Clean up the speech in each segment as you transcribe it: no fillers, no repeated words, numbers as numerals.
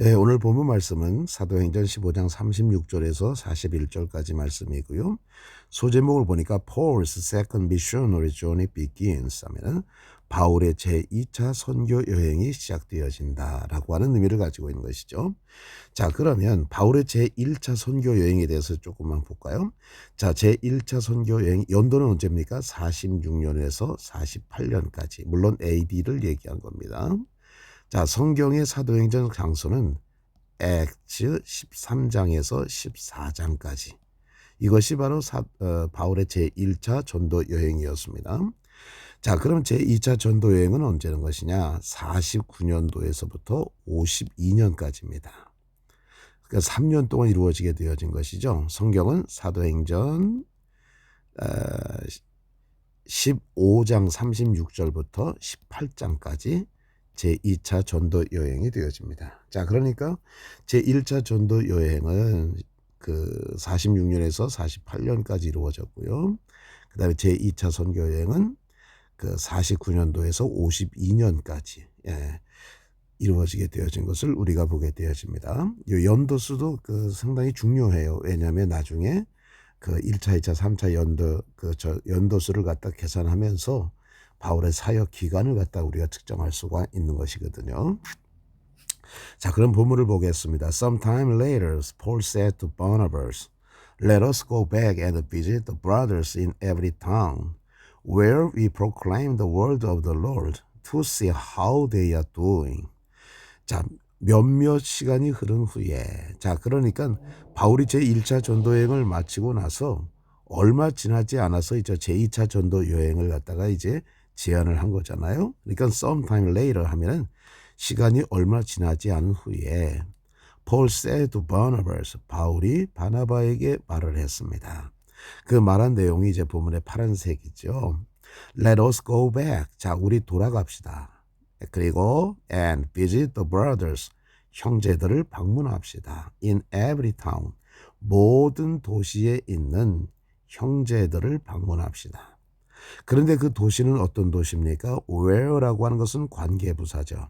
예, 오늘 본문 말씀은 사도행전 15장 36절에서 41절까지 말씀이고요. 소제목을 보니까 Paul's second missionary journey begins 하면은 바울의 제2차 선교 여행이 시작되어진다라고 하는 의미를 가지고 있는 것이죠. 자, 그러면 바울의 제1차 선교 여행에 대해서 조금만 볼까요? 자, 제1차 선교 여행 연도는 언제입니까? 46년에서 48년까지. 물론 AD를 얘기한 겁니다. 자, 성경의 사도행전 장소는 액츠 13장에서 14장까지. 이것이 바로 바울의 제1차 전도 여행이었습니다. 자, 그럼 제2차 전도 여행은 언제는 것이냐? 49년도에서부터 52년까지입니다. 그러니까 3년 동안 이루어지게 되어진 것이죠. 성경은 사도행전 15장 36절부터 18장까지 제2차 전도 여행이 되어집니다. 자, 그러니까 제1차 전도 여행은 그 46년에서 48년까지 이루어졌고요. 그 다음에 제2차 선교 여행은 그 49년도에서 52년까지 이루어지게 되어진 것을 우리가 보게 되어집니다. 이 연도수도 그 상당히 중요해요. 왜냐하면 나중에 그 1차, 2차, 3차 연도수를 갖다 계산하면서 바울의 사역 기간을 갖다 우리가 측정할 수가 있는 것이거든요. 자, 그럼 본문을 보겠습니다. Sometime later, Paul said to Barnabas, "Let us go back and visit the brothers in every town, where we proclaim the word of the Lord, to see how they are doing." 자, 몇몇 시간이 흐른 후에, 자, 그러니까 바울이 제1차 전도 여행을 마치고 나서 얼마 지나지 않아서 이제 제2차 전도 여행을 갖다가 이제 제안을 한 거잖아요. 그러니까 sometime later 하면은 시간이 얼마 지나지 않은 후에 Paul said to Barnabas, 바울이 바나바에게 말을 했습니다. 그 말한 내용이 이제 본문의 파란색이죠. Let us go back. 자, 우리 돌아갑시다. 그리고 and visit the brothers. 형제들을 방문합시다. In every town. 모든 도시에 있는 형제들을 방문합시다. 그런데 그 도시는 어떤 도시입니까? where라고 하는 것은 관계부사죠.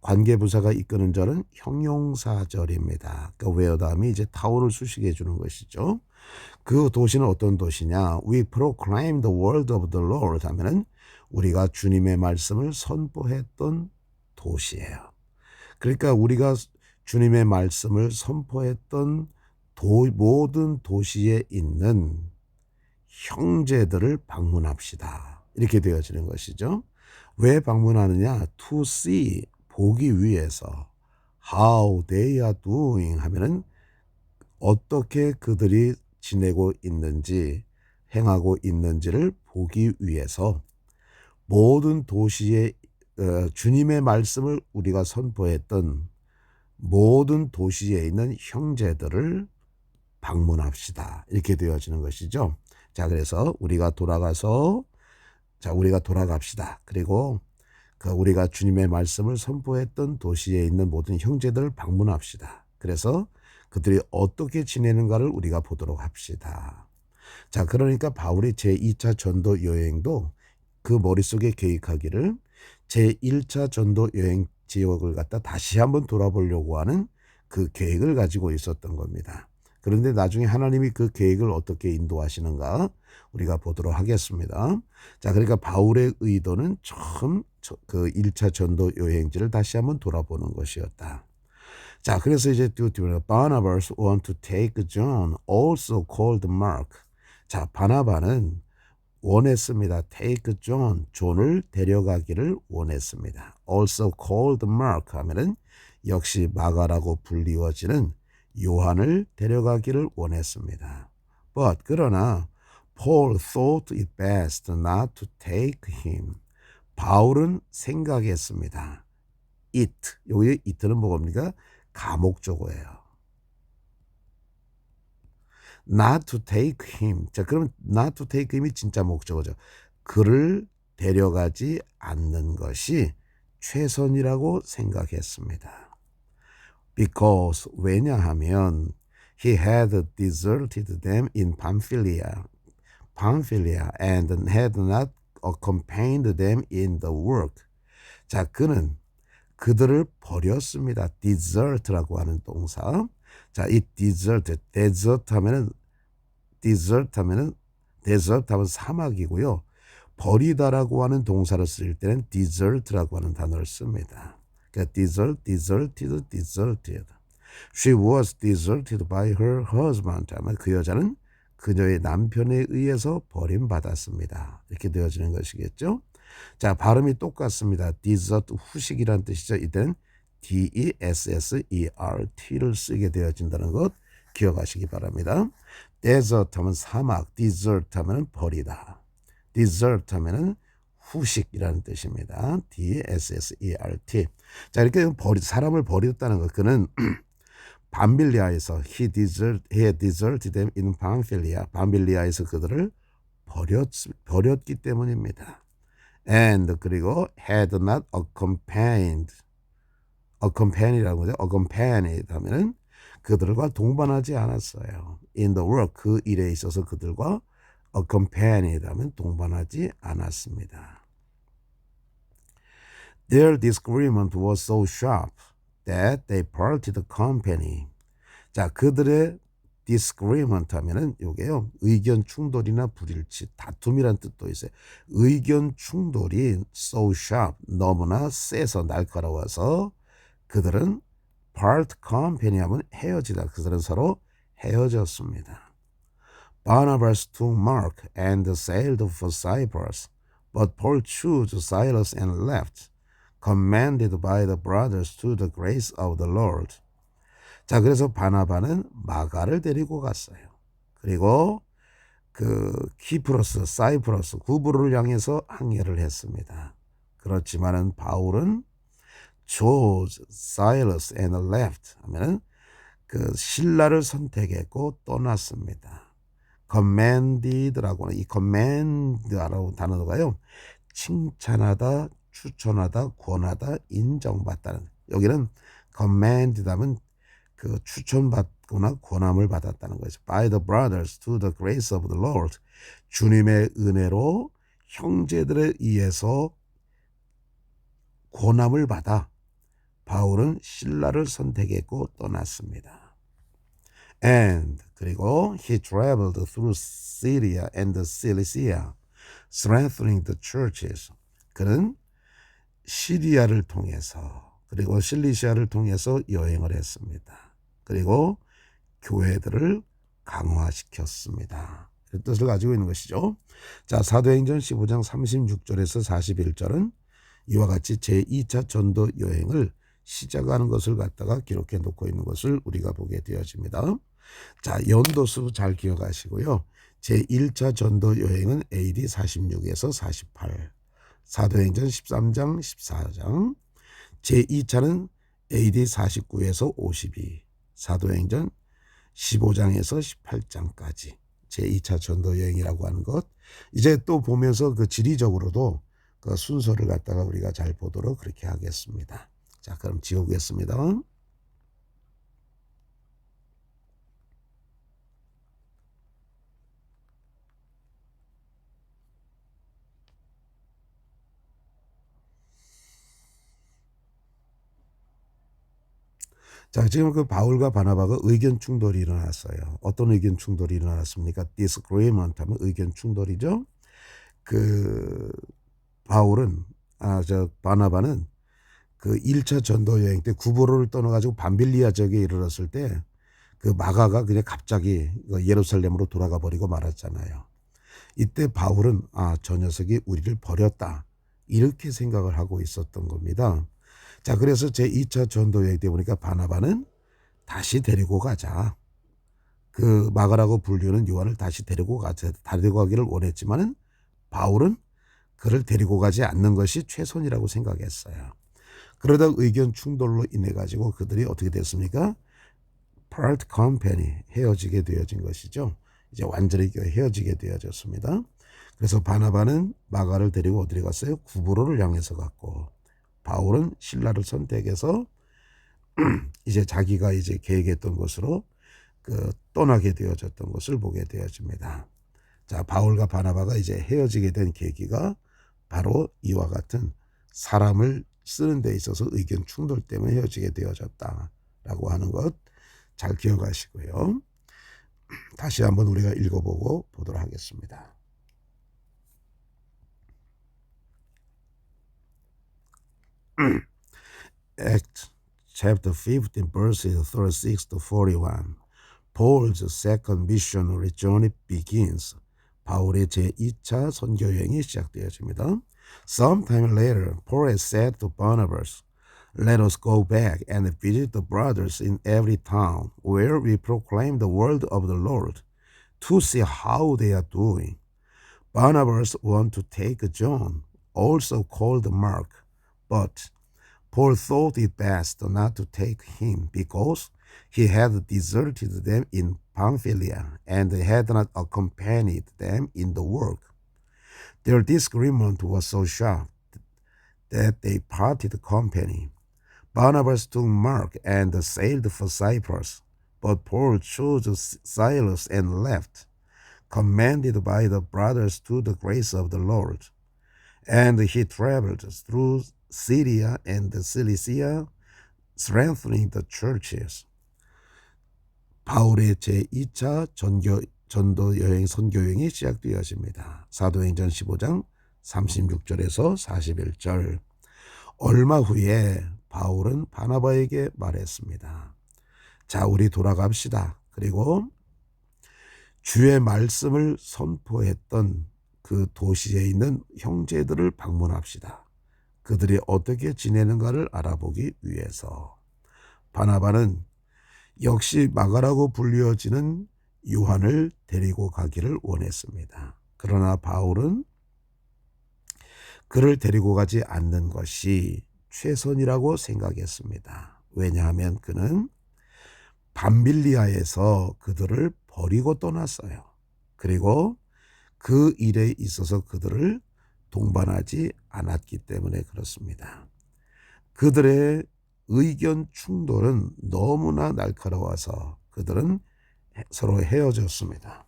관계부사가 이끄는 절은 형용사절입니다. 그러니까 where 다음에 이제 타운을 수식해 주는 것이죠. 그 도시는 어떤 도시냐? We proclaim the word of the Lord 하면은 우리가 주님의 말씀을 선포했던 도시예요. 그러니까 우리가 주님의 말씀을 선포했던 모든 도시에 있는 형제들을 방문합시다. 이렇게 되어지는 것이죠. 왜 방문하느냐? To see, 보기 위해서. How they are doing 하면은 어떻게 그들이 지내고 있는지, 행하고 있는지를 보기 위해서 모든 도시에 주님의 말씀을 우리가 선포했던 모든 도시에 있는 형제들을 방문합시다. 이렇게 되어지는 것이죠. 자, 그래서 우리가 돌아갑시다. 그리고 우리가 주님의 말씀을 선포했던 도시에 있는 모든 형제들을 방문합시다. 그래서 그들이 어떻게 지내는가를 우리가 보도록 합시다. 자, 그러니까 바울이 제2차 전도 여행도 그 머릿속에 계획하기를 제1차 전도 여행 지역을 갖다 다시 한번 돌아보려고 하는 그 계획을 가지고 있었던 겁니다. 그런데 나중에 하나님이 그 계획을 어떻게 인도하시는가 우리가 보도록 하겠습니다. 자, 그러니까 바울의 의도는 처음 그 1차 전도 여행지를 다시 한번 돌아보는 것이었다. 자, 그래서 이제 Barnabas want to take John, also called Mark. 자, 바나바는 원했습니다. Take John, 존을 데려가기를 원했습니다. Also called Mark 하면은 역시 마가라고 불리워지는 요한을 데려가기를 원했습니다. But 그러나 Paul thought it best not to take him. 바울은 생각했습니다. it, 여기 it는 뭐입니까? 가목조고예요. not to take him. 자, 그러면 not to take him이 진짜 목적어죠. 그를 데려가지 않는 것이 최선이라고 생각했습니다. Because 왜냐하면 he had deserted them in Pamphylia and had not accompanied them in the work. 자, 그는 그들을 버렸습니다. desert라고 하는 동사. 자, 이 desert 하면은 사막이고요. 버리다라고 하는 동사를 쓸 때는 desert라고 하는 단어를 씁니다. 그러니까 deserted. She was deserted by her husband. 하면 그 여자는 그녀의 남편에 의해서 버림받았습니다. 이렇게 되어지는 것이겠죠. 자, 발음이 똑같습니다. desert 후식이란 뜻이죠. 이때는 desert를 쓰게 되어진다는 것 기억하시기 바랍니다. desert 하면 사막, desert 하면 버리다. desert 하면 후식이라는 뜻입니다. dessert. 자, 이렇게 사람을 버렸다는 것. 그는 밤빌리아에서 he deserted them in Pamphylia. 밤빌리아에서 그들을 버렸기 때문입니다. and 그리고 had not accompanied라고 하죠. accompanied 하면은 그들과 동반하지 않았어요. in the work 그 일에 있어서 그들과 accompanied 하면 동반하지 않았습니다. Their disagreement was so sharp that they parted company. 자, 그들의 disagreement 하면은 요게요. 의견 충돌이나 불일치, 다툼이란 뜻도 있어요. 의견 충돌이 so sharp, 너무나 세서 날카로워서 그들은 part company 하면 헤어지다. 그들은 서로 헤어졌습니다. Barnabas took Mark and sailed for Cyprus, but Paul chose Silas and left, commended by the brothers to the grace of the Lord. 자, 그래서 바나바는 마가를 데리고 갔어요. 그리고 그 사이프러스, 구브로를 향해서 항해를 했습니다. 그렇지만은 바울은 chose Silas and left 하면은 그 신라를 선택했고 떠났습니다. commended라고 하는 이 commend라고 단어가요. 칭찬하다, 추천하다, 권하다, 인정받다는. 여기는 commended 하면 그 추천받거나 권함을 받았다는 거죠. By the brothers to the grace of the Lord. 주님의 은혜로 형제들에 의해서 권함을 받아 바울은 신라를 선택했고 떠났습니다. And 그리고 he traveled through Syria and Cilicia, strengthening the churches. 그는 시리아를 통해서 그리고 실리시아를 통해서 여행을 했습니다. 그리고 교회들을 강화시켰습니다. 그 뜻을 가지고 있는 것이죠. 자, 사도행전 15장 36절에서 41절은 이와 같이 제2차 전도 여행을 시작하는 것을 갖다가 기록해 놓고 있는 것을 우리가 보게 되어집니다. 자, 연도수 잘 기억하시고요. 제1차 전도 여행은 AD 46에서 48, 사도행전 13장 14장, 제2차는 AD 49에서 52, 사도행전 15장에서 18장까지 제2차 전도 여행이라고 하는 것. 이제 또 보면서 그 지리적으로도 그 순서를 갖다가 우리가 잘 보도록 그렇게 하겠습니다. 자, 그럼 지우겠습니다. 자, 지금 그 바울과 바나바가 의견 충돌이 일어났어요. 어떤 의견 충돌이 일어났습니까? disagreement 하면 의견 충돌이죠. 그 바나바는 그 1차 전도 여행 때 구보로를 떠나가지고 밤빌리아 지역에 이르렀을 때 그 마가가 그냥 갑자기 예루살렘으로 돌아가 버리고 말았잖아요. 이때 바울은 저 녀석이 우리를 버렸다. 이렇게 생각을 하고 있었던 겁니다. 자, 그래서 제2차 전도 여행 때 보니까 바나바는 다시 데리고 가자. 그 마가라고 불리는 요한을 다시 데리고 가기를 원했지만은 바울은 그를 데리고 가지 않는 것이 최선이라고 생각했어요. 그러다 의견 충돌로 인해 가지고 그들이 어떻게 됐습니까? part company, 헤어지게 되어진 것이죠. 이제 완전히 헤어지게 되어졌습니다. 그래서 바나바는 마가를 데리고 어디로 갔어요? 구브로를 향해서 갔고, 바울은 신라를 선택해서 이제 자기가 이제 계획했던 것으로 떠나게 되어졌던 것을 보게 되어집니다. 자, 바울과 바나바가 이제 헤어지게 된 계기가 바로 이와 같은 사람을 쓰는 데 있어서 의견 충돌 때문에 헤어지게 되어졌다라고 하는 것 잘 기억하시고요. 다시 한번 우리가 읽어보고 보도록 하겠습니다. Acts chapter 15 verses 36 to 41. Paul's second missionary journey begins. 바울의 제2차 선교여행이 시작되어집니다. Sometime later, Paul had said to Barnabas, "Let us go back and visit the brothers in every town where we proclaim the word of the Lord, to see how they are doing." Barnabas wanted to take John, also called Mark, but Paul thought it best not to take him because he had deserted them in Pamphylia and had not accompanied them in the work. Their disagreement was so sharp that they parted company. Barnabas took Mark and sailed for Cyprus, but Paul chose Silas and left, commended by the brothers to the grace of the Lord. And he traveled through Syria and Cilicia, strengthening the churches. 바울의 제2차 전도 여행 선교여행이 시작되어집니다. 사도행전 15장 36절에서 41절. 얼마 후에 바울은 바나바에게 말했습니다. 자, 우리 돌아갑시다. 그리고 주의 말씀을 선포했던 그 도시에 있는 형제들을 방문합시다. 그들이 어떻게 지내는가를 알아보기 위해서. 바나바는 역시 마가라고 불리어지는 요한을 데리고 가기를 원했습니다. 그러나 바울은 그를 데리고 가지 않는 것이 최선이라고 생각했습니다. 왜냐하면 그는 밤빌리아에서 그들을 버리고 떠났어요. 그리고 그 일에 있어서 그들을 동반하지 않았기 때문에 그렇습니다. 그들의 의견 충돌은 너무나 날카로워서 그들은 서로 헤어졌습니다.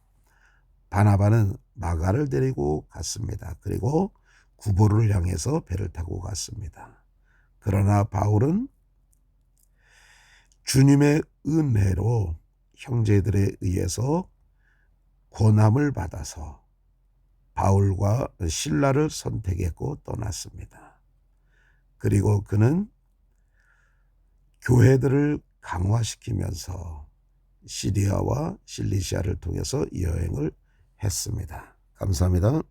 바나바는 마가를 데리고 갔습니다. 그리고 구보를 향해서 배를 타고 갔습니다. 그러나 바울은 주님의 은혜로 형제들에 의해서 권함을 받아서 바울과 실라를 선택했고 떠났습니다. 그리고 그는 교회들을 강화시키면서 시리아와 실리시아를 통해서 여행을 했습니다. 감사합니다.